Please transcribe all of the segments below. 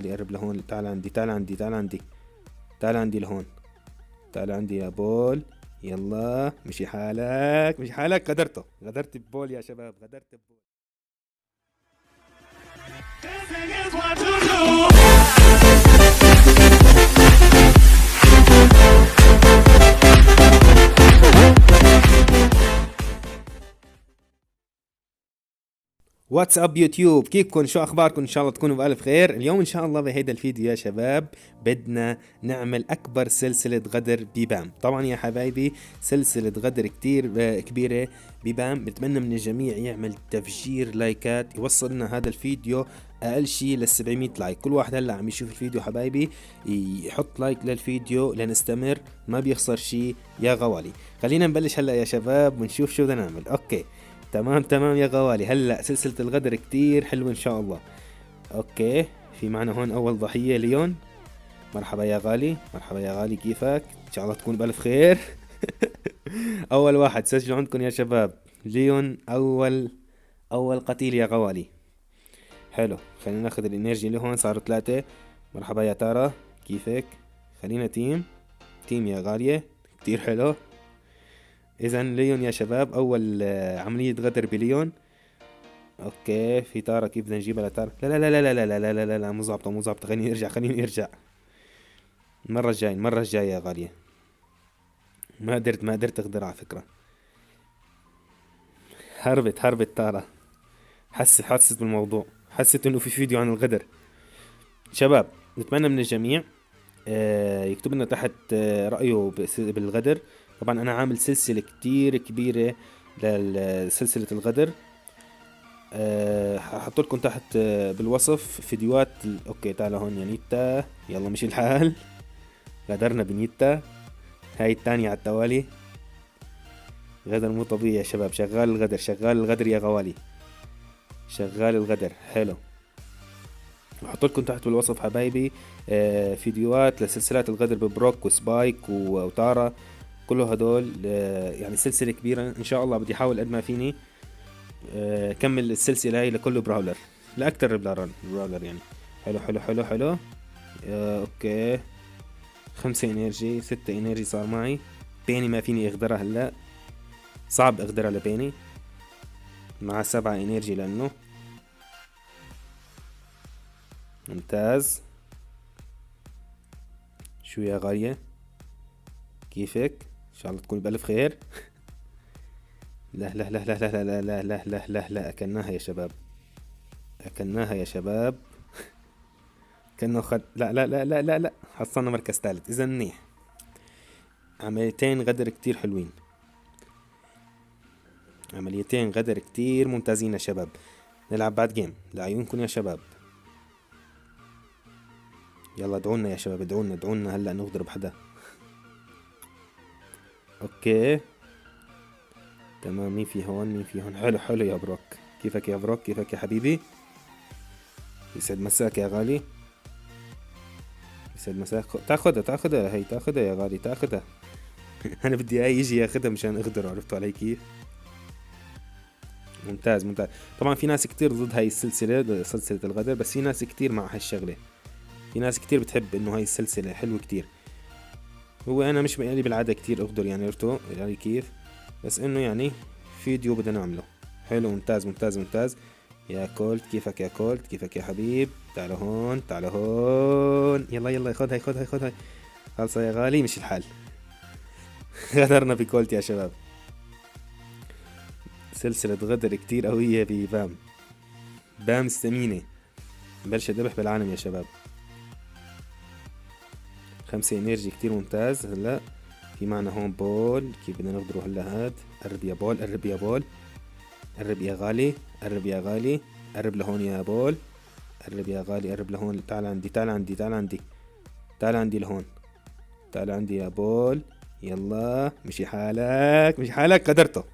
غالي قرب لهون، تعال عندي تعال عندي تعال عندي تعال عندي لهون، تعال عندي يا بول. يلا مشي حالك مشي حالك، غدرته، غدرت ببول يا شباب، غدرت ببول. واتساب يوتيوب، كيفكن؟ شو اخباركم؟ ان شاء الله تكونوا بألف خير. اليوم ان شاء الله بهيدا الفيديو يا شباب بدنا نعمل اكبر سلسلة غدر ببام. طبعا يا حبايبي سلسلة غدر كتير كبيرة ببام. بتمنى من الجميع يعمل تفجير لايكات، يوصلنا هذا الفيديو اقل شي ل 700 لايك. كل واحد هلا عم يشوف الفيديو حبايبي يحط لايك للفيديو لنستمر، ما بيخسر شي يا غوالي. خلينا نبلش هلا يا شباب ونشوف شو بدنا نعمل. اوكي تمام يا غوالي. هلا سلسلة الغدر كتير حلوة ان شاء الله. اوكي في معنا هون اول ضحية ليون. مرحبا يا غالي، مرحبا يا غالي، كيفك؟ ان شاء الله تكون بألف خير. اول واحد سجلوا عندكم يا شباب، ليون اول قتيل يا غوالي. حلو، خلينا ناخذ الانرجي اللي هون، صاروا 3. مرحبا يا تارا، كيفك؟ خلينا تيم يا غالية، كتير حلو. اذا ليون يا شباب اول عملية غدر بليون. اوكي في تارا، كيف بدنا نجيبها لتارا؟ لا لا لا لا لا لا لا لا لا لا، مو ظابطة مو ظابطة، خليني ارجع. المرة الجاية يا غالية. ما قدرت اقدر على فكرة. هربت تارا. حست بالموضوع، حست انه في فيديو عن الغدر. شباب نتمنى من الجميع يكتب لنا تحت رأيه بالغدر. طبعا انا عامل سلسلة كتير كبيرة لسلسلة الغدر. هحط لكم تحت بالوصف فيديوهات اوكي تعال هون يا نيتا، يلا مشي الحال. غدرنا بنيتا، هاي التانية على التوالي. غدر مو طبيعي يا شباب، شغال الغدر يا غوالي، شغال الغدر حلو. بحط لكم تحت بالوصف حبايبي فيديوهات لسلسلات الغدر ببروك وسبايك وتارا، كله هدول يعني سلسلة كبيرة ان شاء الله. بدي احاول قد ما فيني كمل السلسلة هاي لكل براولر، لأكتر براولر يعني. حلو. اوكي 5 انرجي 6 انرجي صار معي. بيني ما فيني اغدرها هلا، صعب اغدرها لبيني مع 7 انرجي لانه ممتاز. شو يا غالية، كيفك؟ ان شاء الله تكون بألف خير. لا اكلناها يا شباب كأنه خد. لا حصلنا مركز ثالث، اذا منيح. عمليتين غدر كتير ممتازين يا شباب. نلعب بعد جيم لعيونكم يا شباب. يلا ادعونا يا شباب، ادعونا هلا نضرب حدا. اوكي تمام. مين في هون؟ حلو يا بروك، كيفك يا بروك؟ كيفك يا حبيبي؟ يسعد مساك يا غالي، يسعد مساك. تاخدها هي، تاخدها يا غالي، تاخدها. انا بدي اي يجي ياخدها مشان اقدر، عرفتوا علي كيف؟ ممتاز. طبعا في ناس كتير ضد هاي السلسلة، سلسلة الغدر، بس في ناس كتير مع هالشغلة. في ناس كتير بتحب انه هاي السلسلة حلوة كتير. هو انا مش يعني بالعادة كتير اقدر يعني، عرفتوا علي كيف؟ بس انه يعني فيديو بدنا نعمله. حلو ممتاز. يا كولت، كيفك يا كولت؟ كيفك يا حبيب؟ تعال هون. يلا خذ هاي. خلصة يا غالي، مش الحال. غدرنا بكولت يا شباب. سلسلة غدر كتير قوية بام السمينة. بلش ذبح بالعالم يا شباب. 5 انرجي كتير ممتاز. هلا في معنا هون بول، كيف بدنا نقدروا هلا؟ هاد قرب يا بول، قرب يا غالي، قرب لهون يا بول، قرب يا غالي، قرب لهون. تعال عندي لهون، تعال عندي يا بول. يلا مشي حالك،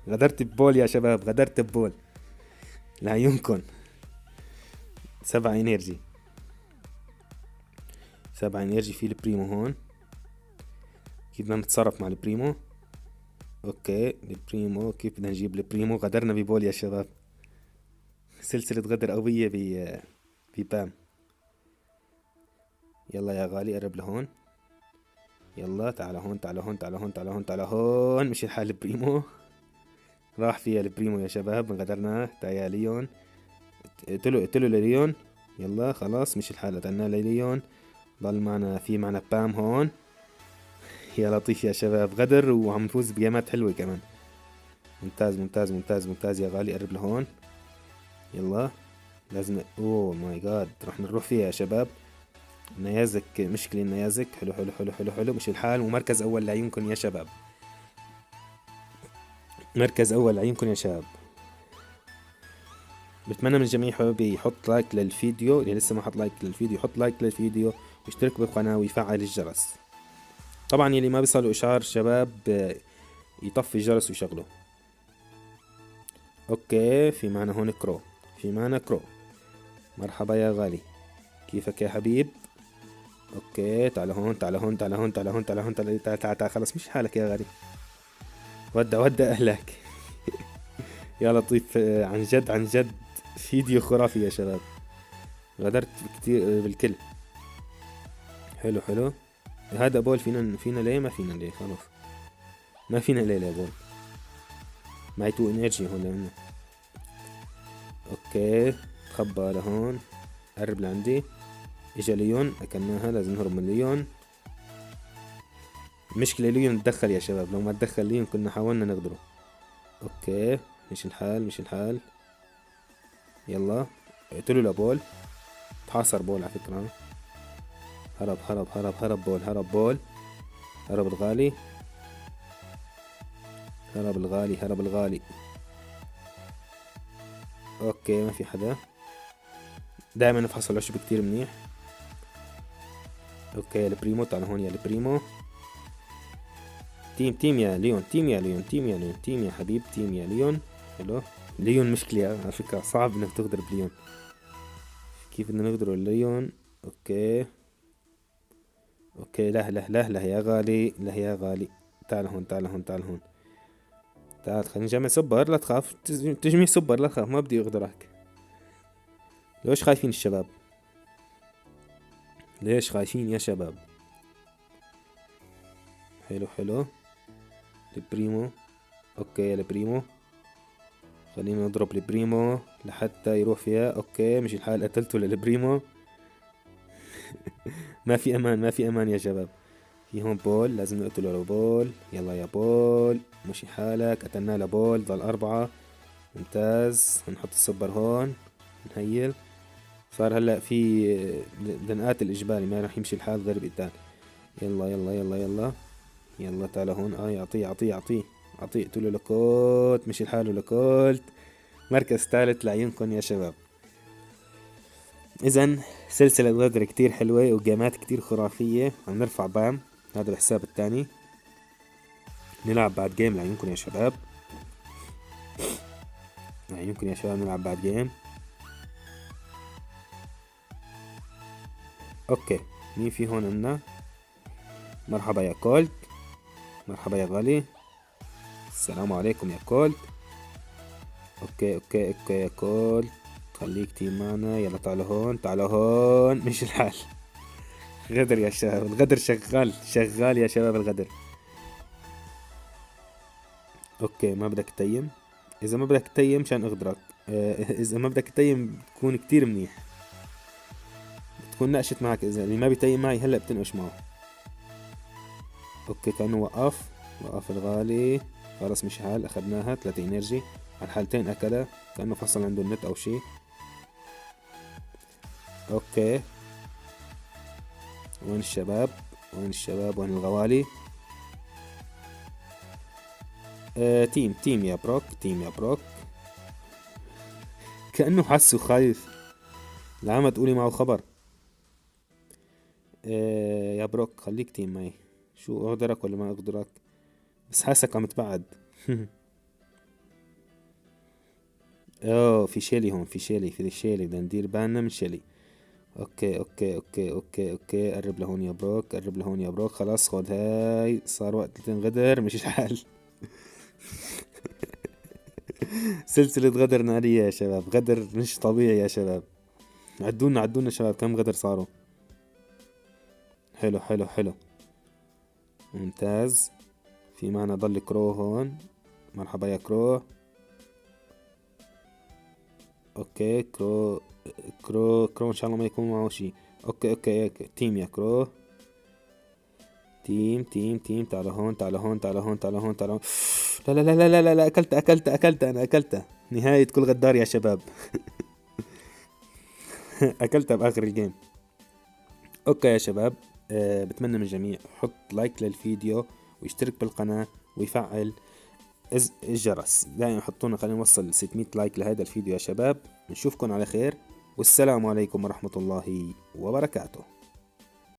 غدرت ببول يا شباب، غدرت ببول لعيونكن. 7 انرجي في البريمو هون. كيف بدنا نتصرف مع البريمو؟ اوكي البريمو، كيف بدنا نجيب البريمو؟ غدرنا ببول يا شباب. سلسلة غدر قوية ببام. يلا يا غالي قرب لهون. يلا تعال هون تعال هون تعال هون تعال هون تعال هون. مش الحال البريمو. راح فيها البريمو يا شباب، غدرناه. تعال ليون. اقتلوا لليون. يلا خلاص مش الحال، قتلناه لليون. ضل معنا في معنا بام هون. يا لطيف يا شباب، غدر وعم نفوز بجيمات حلوة كمان. ممتاز ممتاز ممتاز ممتاز يا غالي، قرب لهون. يلا لازم اوه ماي جاد، رح نروح فيها يا شباب. نيازك مشكلة، نيازك حلو حلو حلو حلو حلو. مش الحال، ومركز اول لعيونكم يا شباب. مركز اول لعيونكم يا شباب. بتمنى من الجميع حبيبي يحط لايك للفيديو، اللي لسه ما حط لايك للفيديو يحط لايك للفيديو، ويشترك بالقناة ويفعل الجرس. طبعا يلي ما بيصلوا اشعار شباب يطفي الجرس ويشغله. اوكي في معنا هون كرو. في معنا كرو. مرحبا يا غالي، كيفك يا حبيب؟ اوكي تعال هون تعال هون تعال هون تعال هون تعال هون تعال تعال تعال, تعال. خلص مش حالك يا غالي. ودع ودع اهلك. يا لطيف عن جد عن جد فيديو خرافي يا شباب. غدرت كتير بالكل. حلو حلو. هذا بول فينا ليه؟ ما فينا ليه خلاص. ما فينا ليه يا بول. معي تو انرجي هون لأنه. اوكي تخبى لهون. قرب لعندي. اجا ليون اكلناها، لازم نهرب من ليون. المشكلة ليون تدخل يا شباب، لو ما تدخل ليون كنا حاولنا نقدره. اوكي مش الحال مش الحال. يلا اقتلوا لبول. تحاصر بول على فكرة. هرب هرب هرب هرب بول هرب بول. هرب الغالي. هرب الغالي هرب الغالي. اوكي ما في حدا. دائما نفحص العشب كتير منيح. اوكي يا البريمو تعال هون يا البريمو. تيم يا ليون، تيم يا ليون، تيم يا ليون، تيم يا حبيب، تيم يا ليون. حلو. ليون مشكلة على فكرة، صعب انك تغدر بليون. كيف بدنا نغدره ليون؟ اوكي اوكي. لا لا لا لا يا غالي، لا يا غالي. تعال هون تعال هون تعال هون. تعال خلينا نجمع سبر، لا تخاف. تجميع سبر لا تخاف، ما بدي اغدرك. ليش خايفين الشباب؟ ليش خايفين يا شباب؟ حلو حلو. البريمو. اوكي البريمو. خلينا نضرب البريمو لحتى يروح فيها. اوكي مش الحال، قتلته للبريمو. ما في امان ما في امان يا شباب. في هون بول، لازم نقتله لبول. يلا يا بول مشي حالك. قتلناه لبول، ضل 4. ممتاز. هنحط السبر هون. نهيل. صار هلا في بدنا نقاتل اجباري، ما راح يمشي الحال غير بقتال. يلا يلا يلا يلا. يلا تعال هون. اعطيه اعطيه اعطيه اعطيه. اقتله لكوت. مشي الحال لكولت. مركز ثالث لعيونكم يا شباب. اذا سلسلة غدر كتير حلوة وجيمات كتير خرافية. عم نرفع بام. هذا الحساب الثاني. نلعب بعد جيم لعيونكم يا شباب. لعيونكم يا شباب نلعب بعد جيم. اوكي مين في هون عنا؟ مرحبا يا كولت. مرحبا يا غالي. السلام عليكم يا كولت. اوكي اوكي اوكي يا كولت، خليك تيم معنا. يلا تعالوا هون تعالوا هون. مش الحال. غدر يا شباب، الغدر شغال شغال يا شباب الغدر. اوكي ما بدك تتيم. اذا ما بدك تتيم مشان اغدرك. اذا ما بدك تتيم تكون كتير منيح، تكون نقشت معك. اذا اللي ما بيتيم معي هلا بتنقش معه. اوكي كانه وقف. وقف الغالي. خلص مش حال، اخدناها 3 انرجي على الحالتين. اكلها كانه فصل عنده النت او شي. اوكي وين الشباب؟ وين الشباب؟ وين الغوالي؟ تيم يا بروك، تيم يا بروك. كأنه حسه خايف. لا ما تقولي معه خبر. يا بروك خليك تيم معي. شو اقدرك ولا ما اقدرك؟ بس حاسك عم تبعد. اوه في شيلي هون، في شيلي في شيلي. بدنا ندير بالنا من شيلي. اوكي اوكي اوكي اوكي اوكي. قرب لهون يا بروك، قرب لهون يا بروك. خلاص خد هاي. صار وقت تنغدر مش الحال. سلسلة غدر نارية يا شباب، غدر مش طبيعي يا شباب. عدونا عدونا شباب كم غدر صاروا. حلو حلو حلو، ممتاز. في معنا ضل كرو هون. مرحبا يا كرو. اوكي كرو، كرو ان شاء الله ما يكون معه شي. اوكي اوكي تيم يا كرو. تيم تعال هون تعال هون تعال هون تعال هون تعال هون. لا لا لا لا لا لا لا، اكلت انا اكلتها. نهاية كل غدار يا شباب. اكلتها باخر الجيم. اوكي يا شباب، بتمنى من الجميع يحط لايك للفيديو ويشترك بالقناة ويفعل الجرس دائما يحطونا. خلينا نوصل 600 لايك لهذا الفيديو يا شباب. نشوفكم على خير، والسلام عليكم ورحمة الله وبركاته.